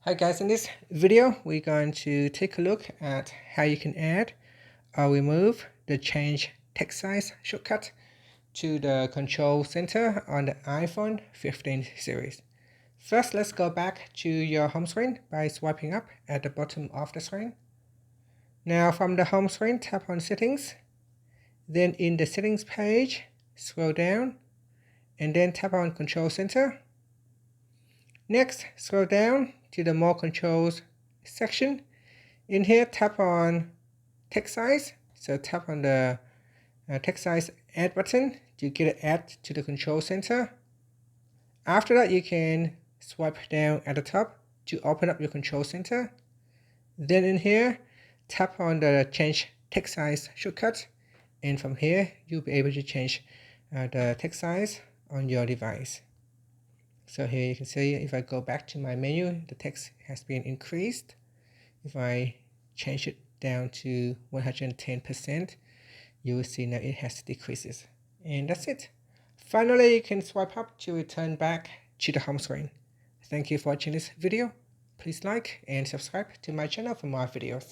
Hi guys, in this video we're going to take a look at how you can add or remove the change text size shortcut to the control center on the iPhone 15 series. First, let's go back to your home screen by swiping up at the bottom of the screen. Now from the home screen, tap on settings, then in the settings page scroll down and then tap on control center. Next, scroll down to the more controls section. In here, tap on text size. So tap on the text size add button to get it add to the control center. After that, you can swipe down at the top to open up your control center. Then in here, tap on the change text size shortcut. And from here, you'll be able to change the text size on your device. So here you can see if I go back to my menu, the text has been increased. If I change it down to 110%, you will see now it has decreases. And that's it. Finally, you can swipe up to return back to the home screen. Thank you for watching this video. Please like and subscribe to my channel for more videos.